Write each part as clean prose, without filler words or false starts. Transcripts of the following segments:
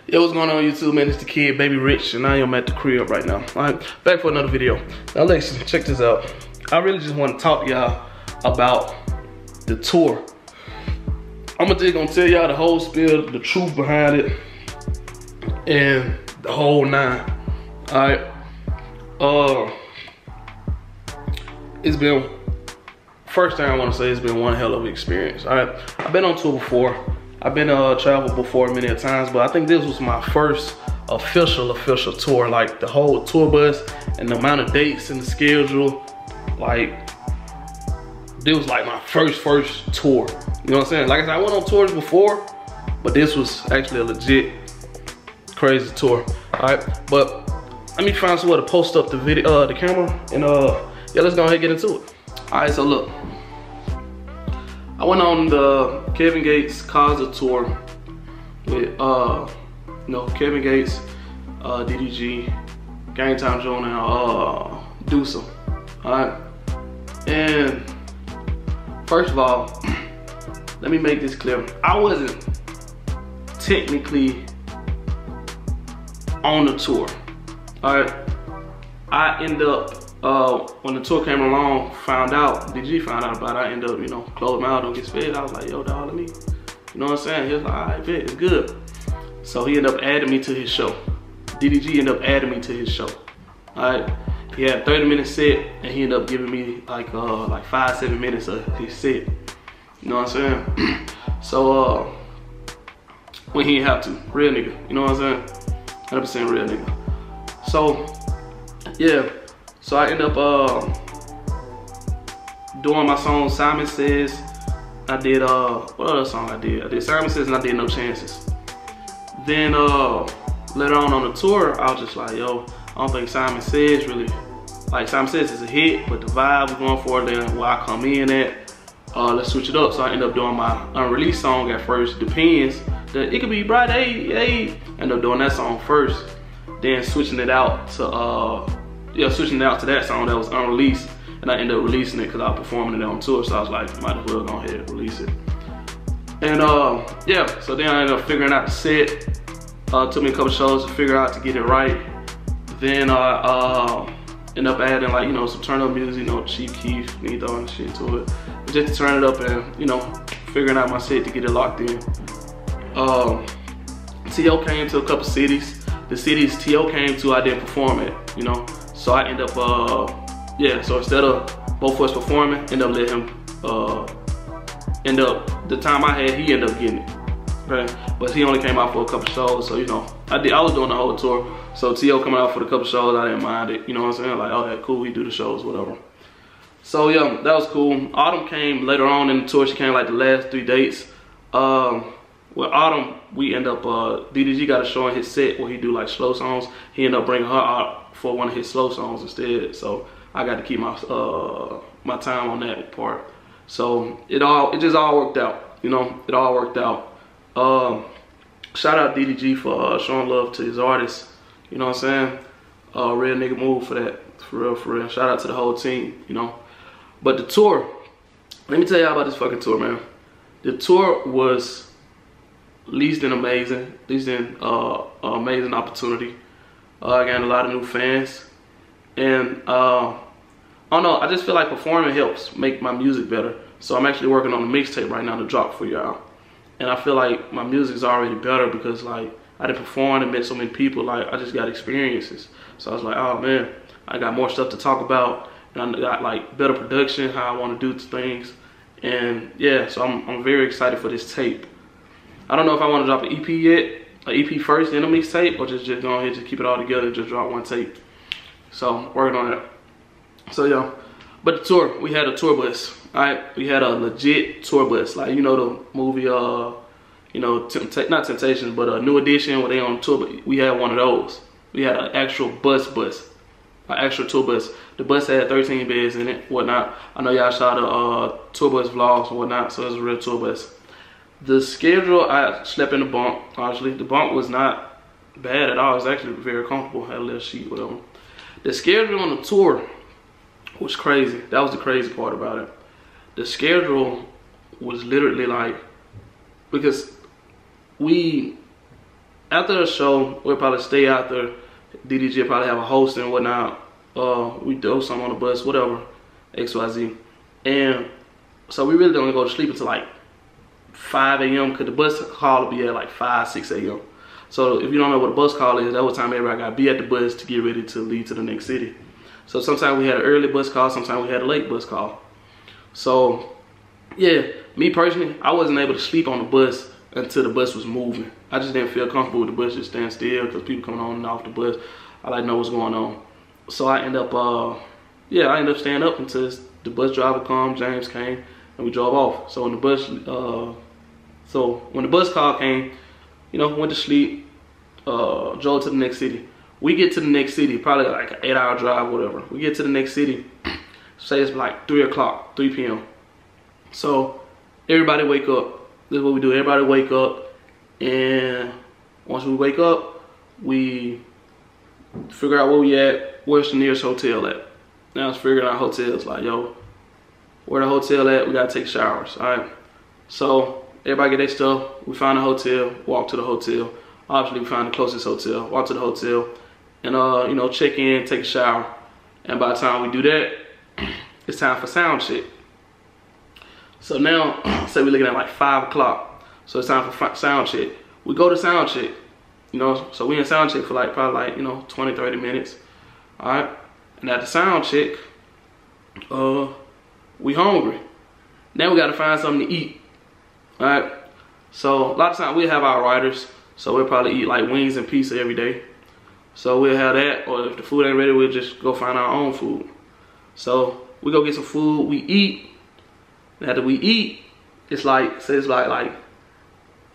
Yo, what's going on YouTube, man? It's the kid, Baby Rich, and I am at the crib right now. Alright, back for another video. Now listen, check this out. I really just want to talk to y'all about the tour. I'm just gonna tell y'all the whole spiel, the truth behind it, and the whole nine. Alright. It's been, first thing I want to say, it's been one hell of an experience. Alright, I've been on tour before. I've been traveled before many a times, but I think this was my first official tour. Like the whole tour bus and the amount of dates and the schedule, like this was like my first tour. You know what I'm saying? Like I said, I went on tours before, but this was actually a legit crazy tour. All right, but let me find somewhere to post up the video, the camera, and yeah, let's go ahead and get into it. All right, so look. I went on the Kevin Gates Kaza tour with Kevin Gates, DDG, Game Time Jones, and Deuce. Alright. And first of all, let me make this clear. I wasn't technically on the tour. Alright. I ended up when the tour came along, DDG found out about it, I ended up, closing my mouth, don't get fed. I was like, yo, dog, let me, you know what I'm saying? He was like, all right, bet, it's good. So he ended up adding me to his show. DDG ended up adding me to his show. All right, he had a 30-minute set, and he ended up giving me like 5-7 minutes of his set. You know what I'm saying? So when he didn't have to, real nigga, you know what I'm saying? 100% real nigga. So yeah. So I end up doing my song Simon Says. I did what other song I did? I did Simon Says and I did No Chances. Then later on the tour, I was just like, yo, I don't think Simon Says really, like Simon Says is a hit, but the vibe we're going for, then where I come in at, let's switch it up. So I end up doing my unreleased song at first, Depends. It could be bright, hey. End up doing that song first, then switching it out to switching it out to that song that was unreleased, and I ended up releasing it because I was performing it on tour, so I was like, might as well go ahead and release it. And yeah, so then I ended up figuring out the set. Took me a couple shows to figure out to get it right. Then I ended up adding some turn up music, Chief Keef, me throwing shit to it, just to turn it up and figuring out my set to get it locked in. T.O. came to a couple cities. The cities T.O. came to, I didn't perform at, So I end up, so instead of both of us performing, end up letting him, the time I had, he ended up getting it, okay? But he only came out for a couple shows, so I was doing the whole tour. So T.O. coming out for the couple shows, I didn't mind it, you know what I'm saying? Like, oh, yeah, cool, he do the shows, whatever. So yeah, that was cool. Autumn came later on in the tour, she came like the last 3 dates. With Autumn, we end up, DDG got a show in his set where he do like slow songs. He ended up bringing her out for one of his slow songs instead. So I got to keep my my time on that part. So it just all worked out, it all worked out. Shout out DDG for showing love to his artists, you know what I'm saying? Real nigga move for that, for real. Shout out to the whole team, But the tour, let me tell y'all about this fucking tour, man. The tour was least in amazing, amazing opportunity. I got a lot of new fans, and I don't know, I just feel like performing helps make my music better. So I'm actually working on a mixtape right now to drop for y'all, and I feel like my music's already better because I done performed and met so many people. I just got experiences, so I was like, oh man, I got more stuff to talk about, and I got better production, how I want to do things, and yeah, so I'm very excited for this tape. I don't know if I want to drop an EP yet, an EP first, then a mixtape, or just go ahead, just keep it all together and just drop one tape. So, working on that. So, yeah. But the tour, we had a tour bus, alright? We had a legit tour bus. Like, the movie, not Temptations, but a New Edition where they on tour, but we had one of those. We had an actual bus, an actual tour bus. The bus had 13 beds in it, whatnot. I know y'all shot a tour bus vlogs and whatnot, so it was a real tour bus. The schedule, I slept in the bunk, honestly. The bunk was not bad at all. It was actually very comfortable. Had a little sheet, whatever. The schedule on the tour was crazy. That was the crazy part about it. The schedule, was literally because we, I don't know, I just feel like performing helps make my music better. So I'm actually working on a mixtape right now to drop for y'all, and I feel like my music's already better because I done performed and met so many people. I just got experiences. So after the show, we'll probably stay after. DDG will probably have a host and whatnot. We do something on the bus, whatever, XYZ. And so we really don't go to sleep until like 5 a.m. because the bus call will be at like 5, 6 a.m. So if you don't know what a bus call is, that was time everybody got to be at the bus to get ready to leave to the next city. So sometimes we had an early bus call, sometimes we had a late bus call. So yeah, me personally, I wasn't able to sleep on the bus until the bus was moving. I just didn't feel comfortable with the bus just standing still because people coming on and off the bus. I like to know what's going on. So I end up, I ended up staying up until the bus driver come, James came, and we drove off. So when the bus call came, you know, went to sleep, drove to the next city. We get to the next city, probably like an 8-hour drive, whatever. We get to the next city, say it's like 3 o'clock, 3 p.m. So everybody wake up. This is what we do. Everybody wake up, and once we wake up, we figure out where we at, where's the nearest hotel at. Now it's figuring out hotels, like, yo, where the hotel at, we gotta take showers, all right? So everybody get their stuff, we find a hotel, walk to the hotel. Obviously we find the closest hotel, walk to the hotel, and you know, check in, take a shower. And by the time we do that, it's time for sound check. So now, say we're looking at like 5 o'clock, so it's time for sound check. We go to sound check, you know, so we in sound check for like probably like, you know, 20, 30 minutes, all right? And at the sound check, we hungry. Now we gotta find something to eat, all right? So a lot of times we have our riders, so we'll probably eat like wings and pizza every day. So we'll have that, or if the food ain't ready, we'll just go find our own food. So we go get some food, we eat. And after we eat, it's like, say it's like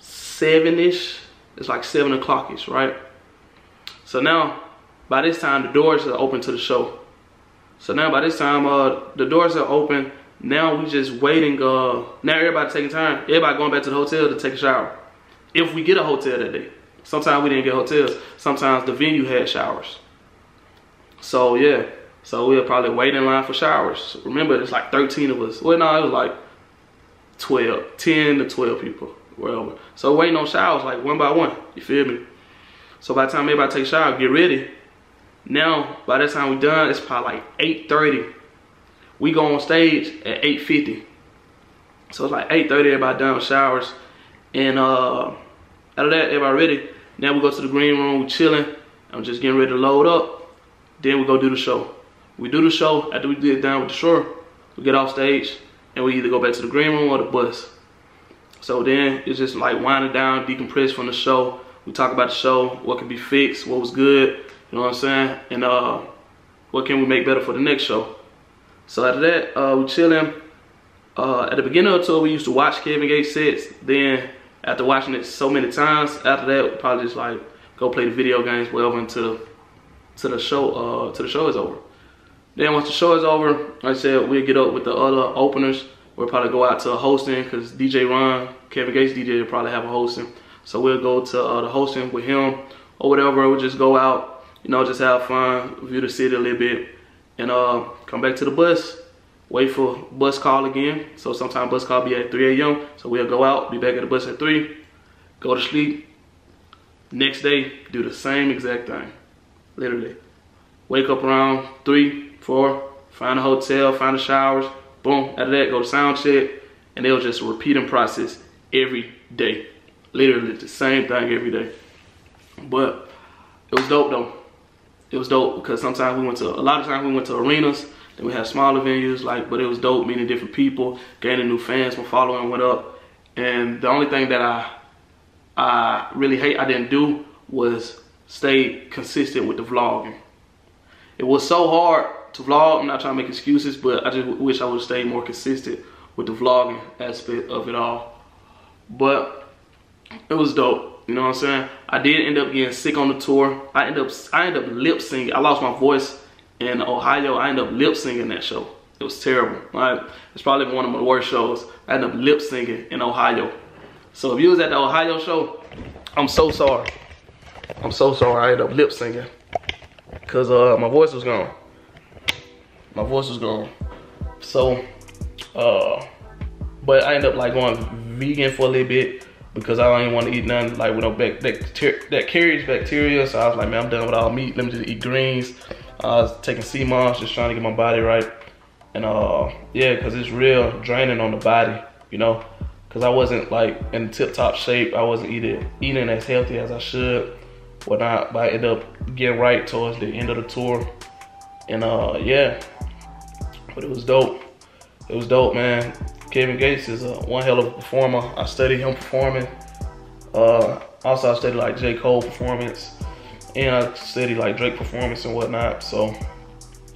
7-ish, it's like 7 o'clock-ish, right? So now, by this time, the doors are open to the show. So now by this time, the doors are open. Now we just waiting, now everybody taking time. Everybody going back to the hotel to take a shower. If we get a hotel that day. Sometimes we didn't get hotels. Sometimes the venue had showers. So yeah, so we'll probably wait in line for showers. Remember, it's like 13 of us. Well, no, it was like 10 to 12 people, wherever. So waiting on showers like one by one, you feel me? So by the time everybody take a shower, get ready. Now, by the time we done, it's probably like 8:30. We go on stage at 8:50. So it's like 8:30, everybody done with showers. And after that, everybody ready. Now we go to the green room, we chilling. I'm just getting ready to load up. Then we go do the show. We do the show. After we get done with the show, we get off stage and we either go back to the green room or the bus. So then it's just like winding down, decompress from the show. We talk about the show, what can be fixed, what was good, you know what I'm saying? And what can we make better for the next show? So after that, we chilling. At the beginning of the tour, we used to watch Kevin Gates sets. Then after watching it so many times, after that, we probably just like go play the video games, whatever, until the show is over. Then once the show is over, like I said, we'll get up with the other openers. We'll probably go out to a hosting because DJ Ron, Kevin Gates DJ, will probably have a hosting. So we'll go to the hosting with him or whatever. We'll just go out, you know, just have fun, view the city a little bit, and come back to the bus. Wait for bus call again. So sometimes bus call be at 3 a.m. So we'll go out, be back at the bus at 3, go to sleep. Next day, do the same exact thing, literally. Wake up around 3, 4, find a hotel, find the showers, boom. After that, go to sound check, and they'll just repeat and process every day. Literally the same thing every day. But it was dope though. It was dope because sometimes a lot of times we went to arenas, then we had smaller venues, but it was dope meeting different people, gaining new fans, my following went up. And the only thing that I really didn't do was stay consistent with the vlogging. It was so hard to vlog. I'm not trying to make excuses, but I just wish I would have stayed more consistent with the vlogging aspect of it all. But it was dope, you know what I'm saying? I did end up getting sick on the tour. I ended up lip syncing. I lost my voice in Ohio. I ended up lip syncing that show. It was terrible. It's probably one of my worst shows. I ended up lip syncing in Ohio. So if you was at the Ohio show, I'm so sorry. I'm so sorry I ended up lip syncing. Cause my voice was gone. My voice was gone. So, but I ended up like going vegan for a little bit. because I don't even want to eat nothing like with no that carries bacteria. So I was like, man, I'm done with all meat. Let me just eat greens. I was taking sea moss, just trying to get my body right. And yeah, because it's real draining on the body, you know, because I wasn't like in tip-top shape. I wasn't eating as healthy as I should, whatnot. But I ended up getting right towards the end of the tour. And yeah, but it was dope. It was dope, man. Kevin Gates is one hell of a performer. I studied him performing. Also, I studied like J. Cole performance, and I studied like Drake performance and whatnot. So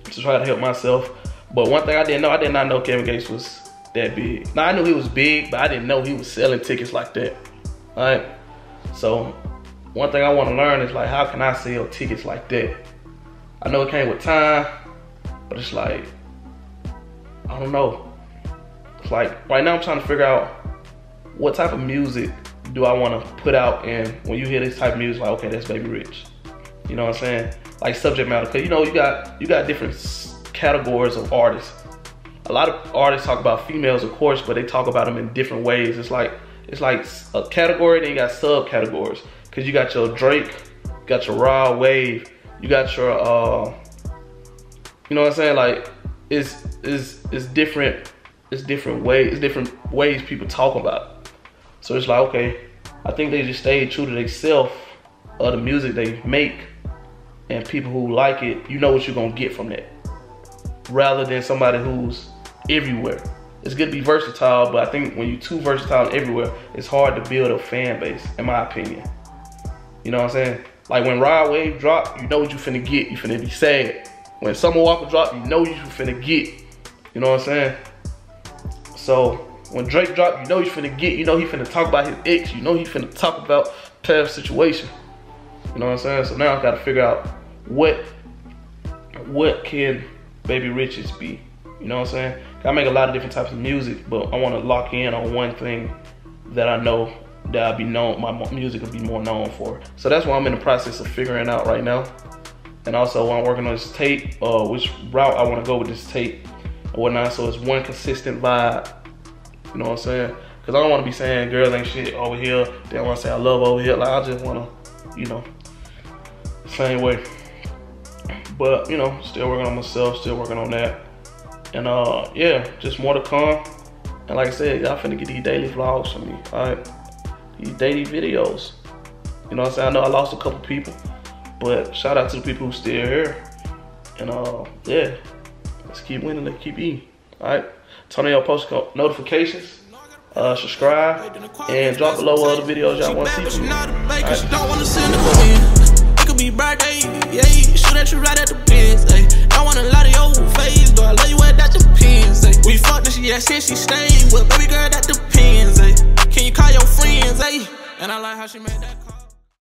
to try to help myself. But one thing I did not know Kevin Gates was that big. Now I knew he was big, but I didn't know he was selling tickets like that. All right. So one thing I want to learn is like, how can I sell tickets like that? I know it came with time, but it's like, I don't know. It's like, right now I'm trying to figure out what type of music do I want to put out, and when you hear this type of music, like, okay, that's Baby Rich. You know what I'm saying? Like subject matter, because you know, you got different categories of artists. A lot of artists talk about females, of course, but they talk about them in different ways. It's like a category, then you got subcategories. Because you got your Drake, you got your Raw Wave, you got your you know what I'm saying? Like it's different. It's different ways people talk about it. So it's like, okay, I think they just stayed true to themselves of the music they make, and people who like it, you know what you're gonna get from that. Rather than somebody who's everywhere. It's good to be versatile, but I think when you're too versatile everywhere, it's hard to build a fan base, in my opinion. You know what I'm saying? Like when Ride Wave drop, you know what you finna get. You finna be sad. When Summer Walker drop, you know what you finna get. You know what I'm saying? So when Drake drop, you know you finna get. You know he finna talk about his ex. You know he finna talk about past situation. You know what I'm saying? So now I gotta figure out what can Baby Riches be. You know what I'm saying? I make a lot of different types of music, but I want to lock in on one thing that I know that I'll be known, my music will be more known for. So that's what I'm in the process of figuring out right now. And also while I'm working on this tape, which route I want to go with this tape and whatnot, so it's one consistent vibe. You know what I'm saying? Because I don't want to be saying girls ain't shit over here, then I want to say I love over here. Like I just want to, you know, the same way. But you know, still working on myself, still working on that. And yeah, just more to come. And like I said, y'all finna get these daily vlogs from me, alright? These daily videos. You know what I'm saying? I know I lost a couple people, but shout out to the people who still here. And yeah, let's keep winning, let's keep eating, alright? Turn on your post notifications, subscribe, and drop below all the videos y'all want to see from me. It could be bright day, yeah, shoot at you right at the bins, ayy. I want a lot of your face, though I love you at that depends, ayy. We fucked and she said she stayed, well baby girl that depends, ayy. Can you call your friends, ayy? And I like how she made that call.